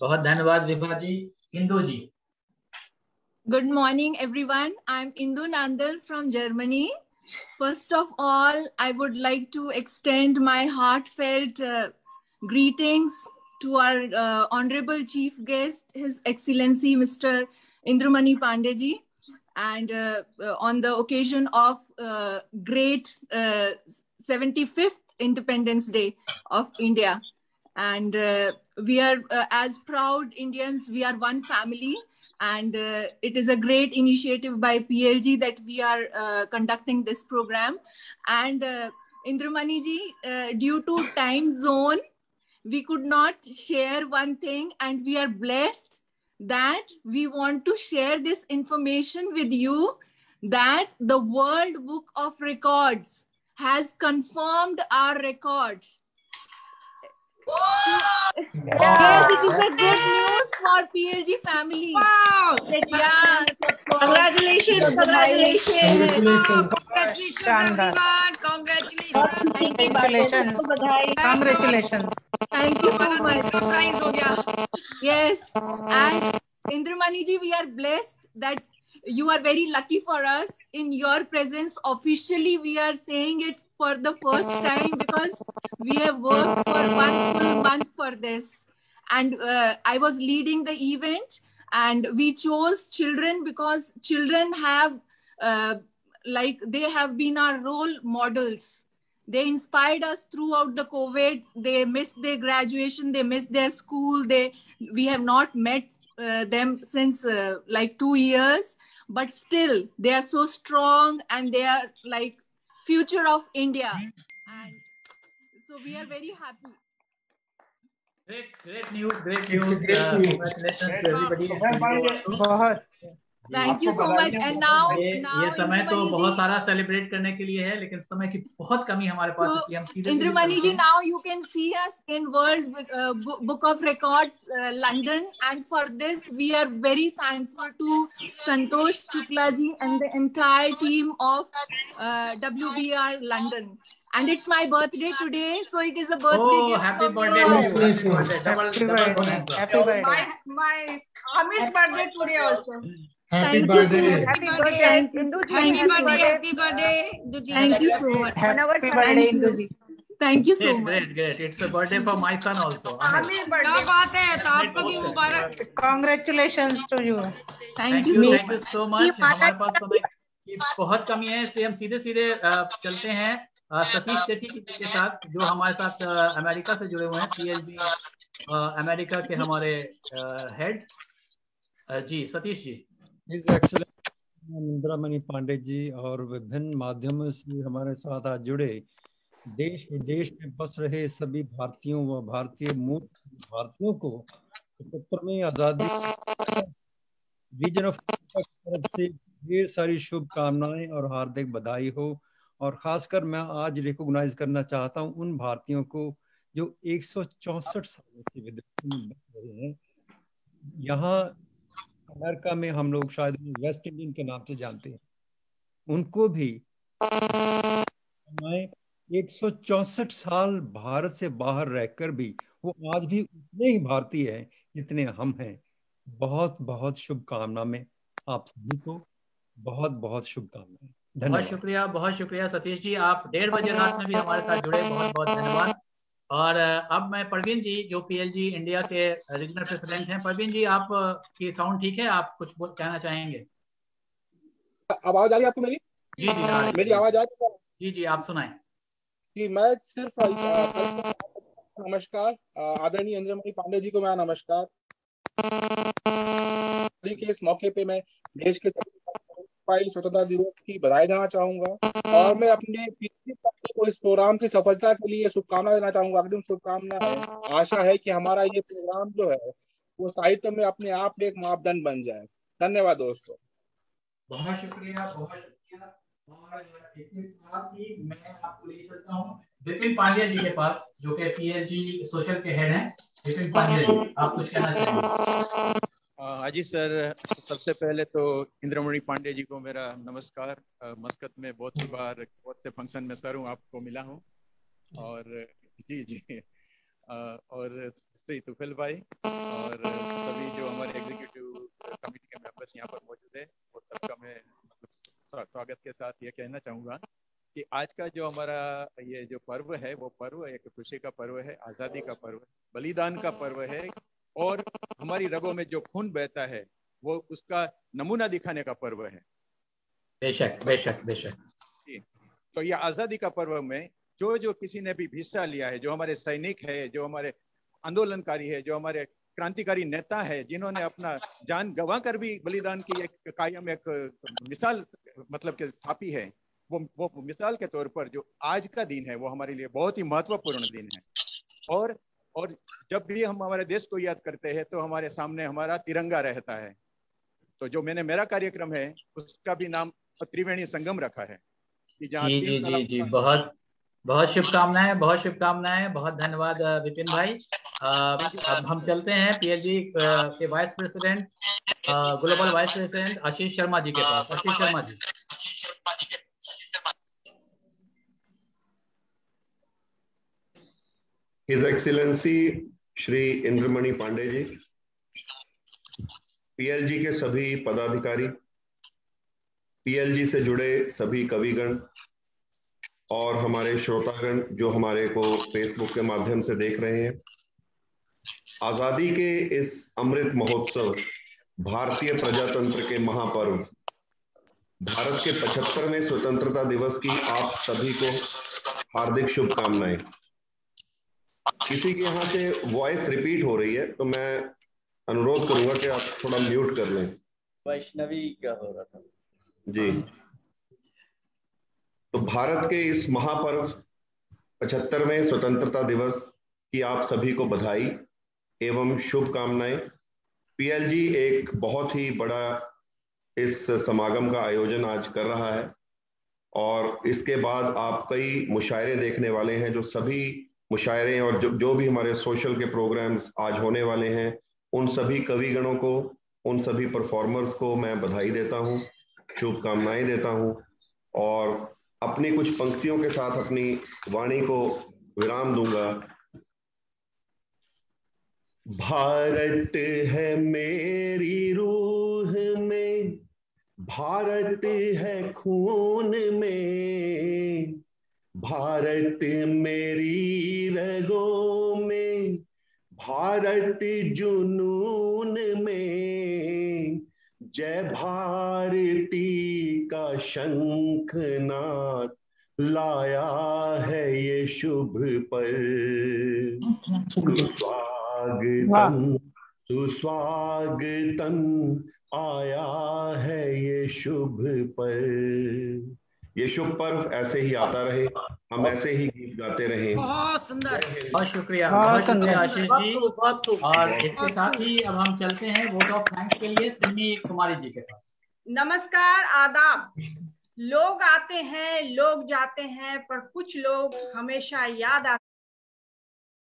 बहुत धन्यवाद विभा जी। इंदु जी। Good morning, everyone. I'm Indu Nandal from Germany. First of all, I would like to extend my heartfelt greetings to our Honorable Chief Guest, His Excellency Mr. Indramani Pandeji, and on the occasion of great 75th Independence Day of India. And we are, as proud Indians, we are one family, and it is a great initiative by PLG that we are conducting this program. And Indramani ji, due to time zone, we could not share one thing, and we are blessed that we want to share this information with you, that the World Book of Records has confirmed our records. Yes, it is a good news for PLG family. Wow! Yeah. Congratulations! Congratulations! Congratulations, everyone! Congratulations! Congratulations. Congratulations. Thank you so much. Surprise हो गया. Yes, and Indramani ji, we are blessed that you are very lucky for us in your presence. Officially, we are saying it for the first time because we have worked for one full month for this. And I was leading the event, and we chose children because children have, they have been our role models. They inspired us throughout the COVID. They missed their graduation. They missed their school. We have not met them since like 2 years, but still they are so strong, and they are like future of India. And so we are very happy. Great news, great news. Congratulations to everybody. Thank you so much. And now ये समय तो बहुत सारा celebrate करने के लिए है, लेकिन समय की बहुत कमी हमारे पास, इसलिए हम सीधे Indramani ji, now you can see us in World Book of Records, London, and for this we are very thankful to Santosh Shukla ji and the entire team of WBR London. And it's my birthday today, so it is a birthday gift. Happy birthday to you. Happy birthday. Happy birthday. My Amit's birthday today also. Happy birthday. Happy birthday. Happy birthday. Happy birthday. Thank you so much. Happy birthday, Indu ji. Thank you so much. Great. It's a birthday for my son also. Amit's birthday. क्या बात है, तो आपको भी मुबारक. Congratulations to you. Thank you so much. हमारे पास समय की बहुत कमी है, इसलिए हम सीधे चलते हैं सतीश सेठी के साथ, जो हमारे साथ अमेरिका से जुड़े हुए हैं, PLG अमेरिका के हमारे हेड जी। सतीश जी। हिज एक्सीलेंसी इंद्रामणि पांडे जी और विभिन्न माध्यमों से हमारे साथ आज जुड़े देश विदेश में बस रहे सभी भारतीयों व भारतीय मूल भारतीयों को 75वें आज़ादी रीजन ऑफ तरफ से ढेर सारी शुभकामनाएं और हार्दिक बधाई हो। और खासकर मैं आज रिकॉग्नाइज करना चाहता हूं उन भारतीयों को जो 164 सालों से विदेश में बस रहे हैं। यहाँ अमेरिका में हम लोग शायद वेस्ट इंडियन के नाम से जानते हैं, उनको भी 164 साल भारत से बाहर रहकर भी वो आज भी उतने ही भारतीय हैं जितने हम हैं। बहुत बहुत शुभकामना में आप सभी को बहुत शुभकामनाएं। बहुत शुक्रिया सतीश जी। आप 1:30 बजे रात में भी हमारे साथ जुड़े, बहुत धन्यवाद। और अब मैं प्रवीण जी, जो PLG इंडिया के रीजनल प्रेसिडेंट हैं। प्रवीण जी, आप की साउंड ठीक है? आप कुछ कहना चाहेंगे? आवाज आ रही है आपको मेरी? जी मेरी आवाज आ रही है? जी आप सुनाएं। जी, मैं सिर्फ नमस्कार आदरणीय इंद्रमणि पांडे जी को मेरा नमस्कार। के इस मौके पे मैं देश के स्वतंत्रता दिवस की बधाई देना चाहूंगा, और मैं अपने को इस प्रोग्राम की सफलता के लिए शुभकामना देना चाहूंगा। एकदम शुभकामना है। आशा है कि हमारा ये प्रोग्राम जो है वो साहित्य में अपने आप एक मापदंड बन जाए। धन्यवाद दोस्तों। बहुत शुक्रिया। और इसके साथ ही मैं आपको ले चलता हूँ विपिन पांड्या जी के पास, जो कि PLG सोशल के हेड हैं। विपिन पांड्या जी, आप कुछ कहना चाहेंगे? हाजी सर, सबसे पहले तो इंद्रमणि पांडे जी को मेरा नमस्कार। मस्कत में बहुत सी बार बहुत से फंक्शन में सर हूँ, आपको मिला हूँ। और जी और श्री तुफैल भाई और सभी जो हमारे एग्जीक्यूटिव कमेटी के मेंबर्स यहाँ पर मौजूद है, और सबका मैं स्वागत के साथ ये कहना चाहूँगा कि आज का जो हमारा ये जो पर्व है, वो पर्व एक खुशी का पर्व है, आज़ादी का पर्व है, बलिदान का पर्व है, और हमारी रगों में जो खून बहता है वो उसका नमूना दिखाने का पर्व है। बेशक बेशक बेशक। तो ये आज़ादी का पर्व में जो जो किसी ने भी हिस्सा लिया है, जो हमारे सैनिक है, जो हमारे आंदोलनकारी है, जो हमारे क्रांतिकारी नेता है, जिन्होंने अपना जान गंवा कर भी बलिदान की एक कायम एक मिसाल मतलब के स्थापी है, वो मिसाल के तौर पर जो आज का दिन है वो हमारे लिए बहुत ही महत्वपूर्ण दिन है। और जब भी हम हमारे देश को याद करते हैं तो हमारे सामने हमारा तिरंगा रहता है। तो जो मेरा कार्यक्रम है उसका भी नाम त्रिवेणी संगम रखा है कि जहाँ जी, बहुत बहुत शुभकामनाएं, बहुत शुभकामनाएं, बहुत धन्यवाद विपिन भाई। अब हम चलते हैं पीएलजी के vice president, global vice president Ashish Sharma ji के पास। Ashish Sharma ji. His excellency Shri Indramani Pandey ji, PLG के सभी पदाधिकारी, पीएलजी से जुड़े सभी कविगण और हमारे श्रोतागण जो हमारे को फेसबुक के माध्यम से देख रहे हैं, आजादी के इस अमृत महोत्सव, भारतीय प्रजातंत्र के महापर्व, भारत के 75वें स्वतंत्रता दिवस की आप सभी को हार्दिक शुभकामनाएं। किसी के यहाँ से वॉइस रिपीट हो रही है तो मैं अनुरोध करूंगा कि आप थोड़ा म्यूट कर लें। वैष्णवी क्या हो रहा था जी। तो भारत के इस महापर्व 75वें स्वतंत्रता दिवस की आप सभी को बधाई एवं शुभकामनाएं। पीएलजी एक बहुत ही बड़ा इस समागम का आयोजन आज कर रहा है और इसके बाद आप कई मुशायरे देखने वाले हैं। जो सभी मुशायरे और जो भी हमारे सोशल के प्रोग्राम्स आज होने वाले हैं, उन सभी कविगणों को, उन सभी परफॉर्मर्स को मैं बधाई देता हूं, शुभकामनाएं देता हूं और अपनी कुछ पंक्तियों के साथ अपनी वाणी को विराम दूंगा। भारत है मेरी रूह में, भारत है खून में, भारत मेरी रगों में, भारत जुनून में, जय भारती का शंखनाद लाया है ये शुभ पर। सुस्वागतम सुस्वागतम आया है ये शुभ पर। ये शुभ पर्व ऐसे ही आता रहे, हम ऐसे ही गीत गाते रहे। बहुत सुंदर, बहुत शुक्रिया आशीष जी। और इसके साथ ही अब हम चलते हैं वोट ऑफ थैंक्स के लिए सिमी कुमारी जी के पास। नमस्कार, आदाब। लोग आते हैं, लोग जाते हैं, पर कुछ लोग हमेशा याद आते